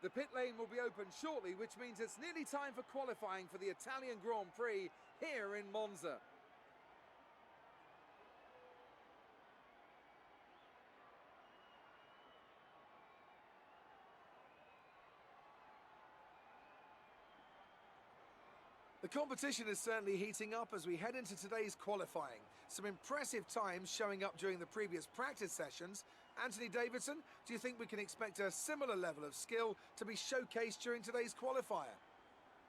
The pit lane will be open shortly, which means it's nearly time for qualifying for the Italian Grand Prix here in Monza. The competition is certainly heating up as we head into today's qualifying. Some impressive times showing up during the previous practice sessions. Anthony Davidson, do you think we can expect a similar level of skill to be showcased during today's qualifier?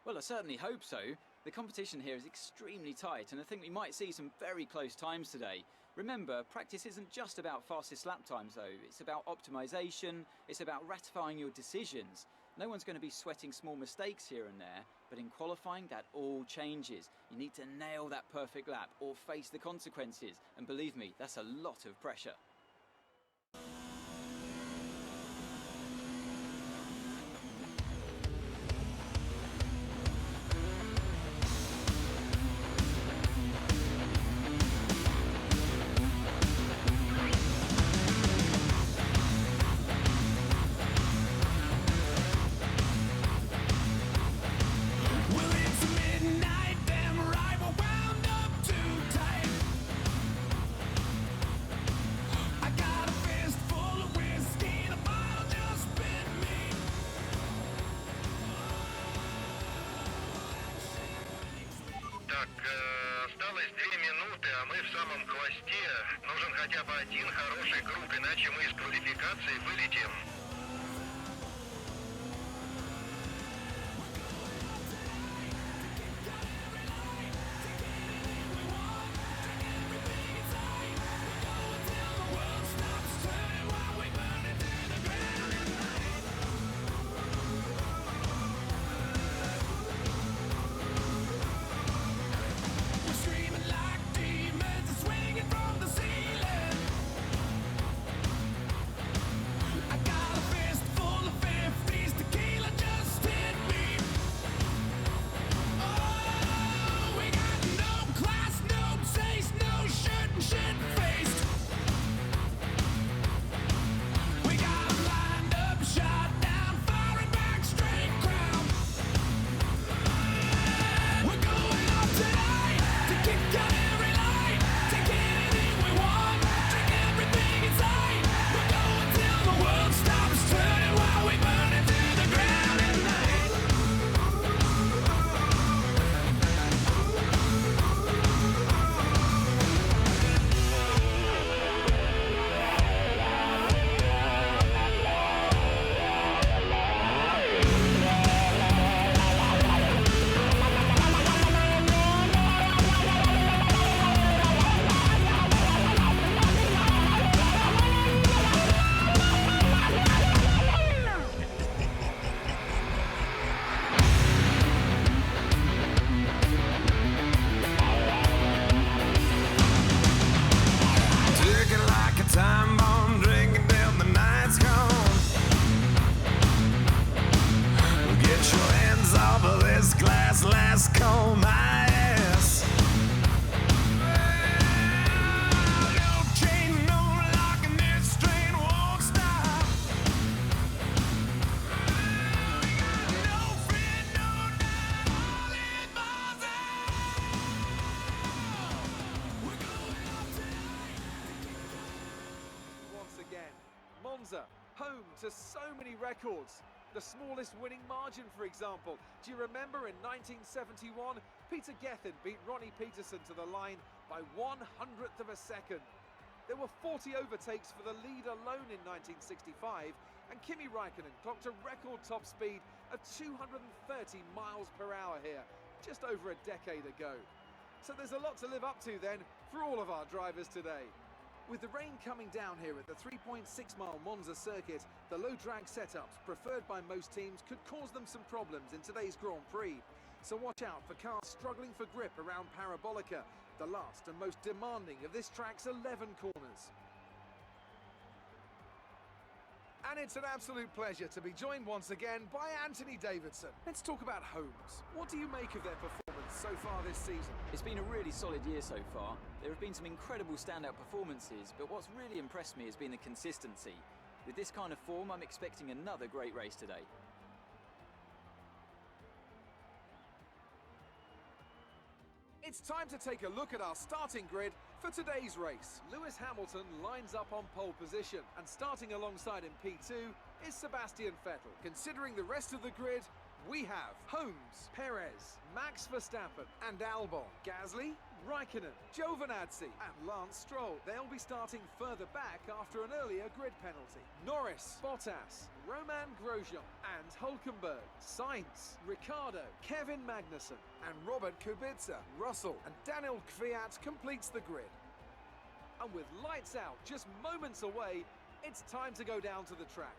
Well, I certainly hope so. The competition here is extremely tight, and I think we might see some very close times today. Remember, practice isn't just about fastest lap times though, it's about optimization, it's about ratifying your decisions. No one's going to be sweating small mistakes here and there, but in qualifying that all changes. You need to nail that perfect lap or face the consequences, and believe me, that's a lot of pressure. Осталось 2 минуты, а мы в самом хвосте. Нужен хотя бы один хороший круг, иначе мы из квалификации вылетим. Monza, home to so many records. The smallest winning margin, for example. Do you remember in 1971, Peter Gethin beat Ronnie Peterson to the line by 1/100th of a second. There were 40 overtakes for the lead alone in 1965, and Kimi Raikkonen clocked a record top speed of 230 miles per hour here, just over a decade ago. So there's a lot to live up to then for all of our drivers today. With the rain coming down here at the 3.6-mile Monza circuit, the low drag setups preferred by most teams could cause them some problems in today's Grand Prix. So watch out for cars struggling for grip around Parabolica, the last and most demanding of this track's 11 corners. And it's an absolute pleasure to be joined once again by Anthony Davidson. Let's talk about Holmes. What do you make of their performance so far this season? It's been a really solid year so far. There have been some incredible standout performances, but what's really impressed me has been the consistency. With this kind of form, I'm expecting another great race today. It's time to take a look at our starting grid for today's race. Lewis Hamilton lines up on pole position, and starting alongside in P2 is Sebastian Vettel. Considering the rest of the grid, we have Holmes, Perez, Max Verstappen and Albon, Gasly, Raikkonen, Giovinazzi and Lance Stroll. They'll be starting further back after an earlier grid penalty. Norris, Bottas, Roman Grosjean and Hülkenberg, Sainz, Ricciardo, Kevin Magnussen and Robert Kubica. Russell and Daniel Kvyat completes the grid. And with lights out just moments away, it's time to go down to the track.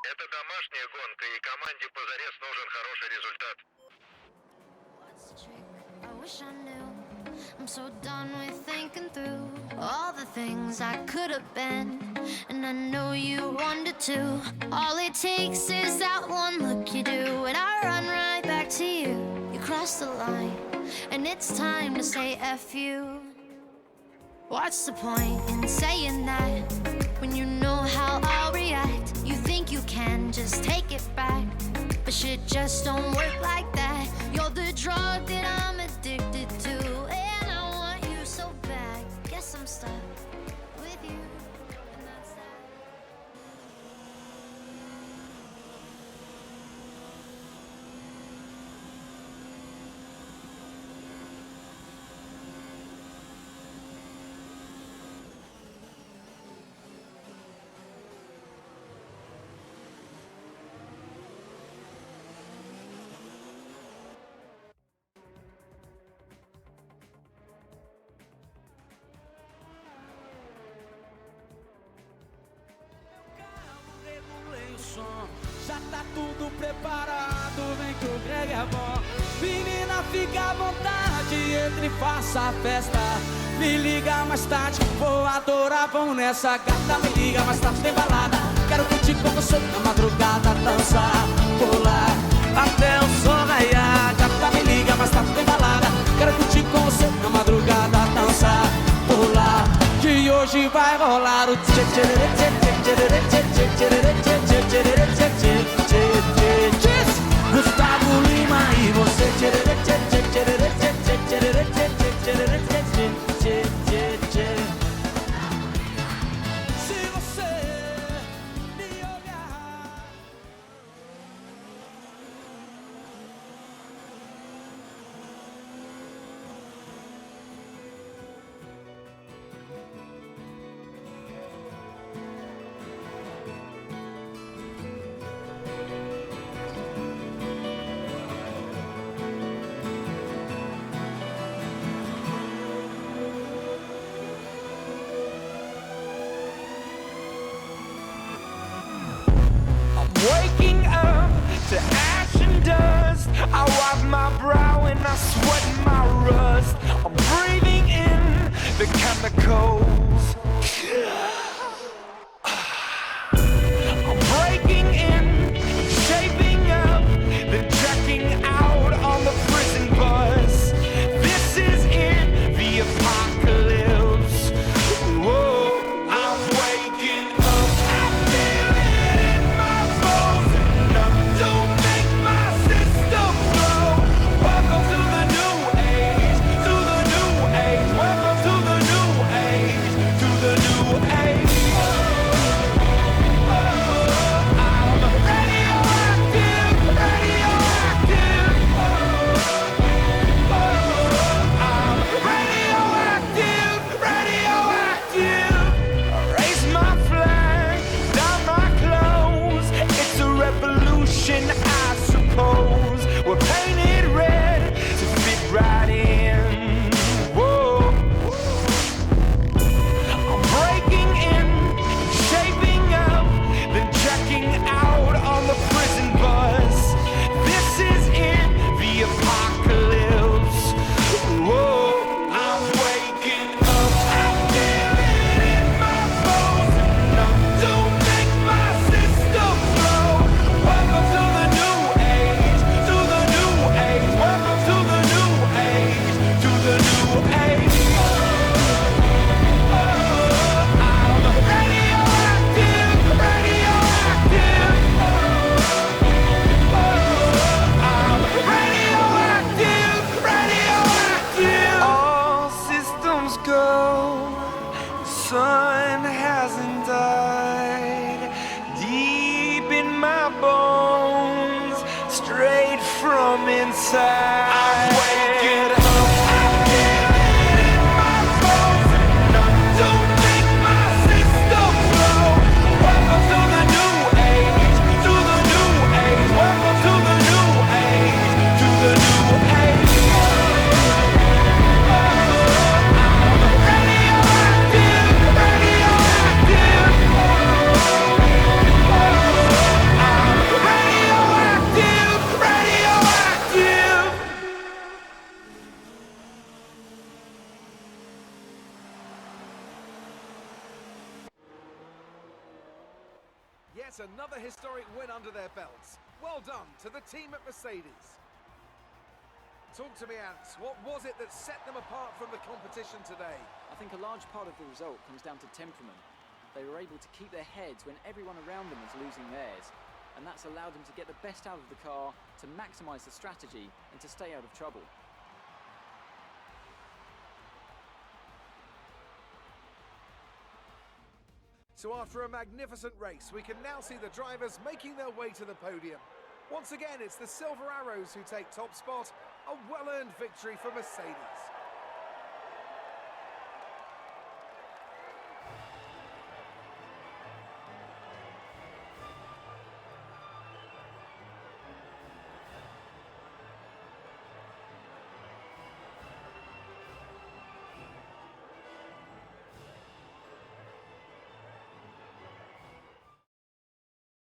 Это домашняя гонка, и команде позарез нужен хороший результат. What's the trick? I wish I knew. I'm so done with thinking through all the things I could have been, and I know you wanted to. All it takes is that one look you do, and I run right back to you. You cross the line, and it's time to say F you. What's the point in saying that when you know how I'll react? You think you can just take it back, but shit just don't work like that. You're the drug that I'm addicted to, and I want you so bad. Guess I'm stuck with you, and that's that. Já tá tudo preparado, vem que o Greg é bom. Menina, fica à vontade, entre e faça a festa. Me liga mais tarde, vou adorar, vamos nessa gata. Me liga mais tarde, tem balada. Quero curtir com você na madrugada, dançar, pular até o sol raiar. Gata, me liga mais tarde, tem balada. Quero curtir com você na madrugada, dançar, pular. Que hoje vai rolar o tchê tchê tchê tchê tchê tchê tchê tchê tchê tchê. Gustavo Lima e você tchê tchê tchê tchê tchê tchê tchê tchê tchê tchê. Se você me olhar. Waking up to ash and dust, I wipe my brow and I sweat my rust. I'm breathing in the chemicals. I'm breaking in, shaping up, then checking out on the prison bus. This is it, the apocalypse. Whoa, I'm waking up, I feel it in my bones. Enough to make my system blow. Welcome to the new age, to the new age. Welcome to the new age, to the new age. I'm radioactive, radioactive. I'm radioactive, radioactive. Raise my flag, down my clothes. It's a revolution, I suppose. We're painted red to fit right in. Whoa. I'm breaking in, shaping up, then checking out on the prison bus. This is it, the apocalypse. Whoa, I'm waking up, I feel it in my bones. Enough to make my system blow. Welcome to the inside. I'm waking up. Yet another historic win under their belts. Well done to the team at Mercedes. Talk to me, Ants. What was it that set them apart from the competition today? I think a large part of the result comes down to temperament. They were able to keep their heads when everyone around them was losing theirs, and that's allowed them to get the best out of the car, to maximise the strategy, and to stay out of trouble. So after a magnificent race, we can now see the drivers making their way to the podium. Once again, it's the Silver Arrows who take top spot, a well-earned victory for Mercedes.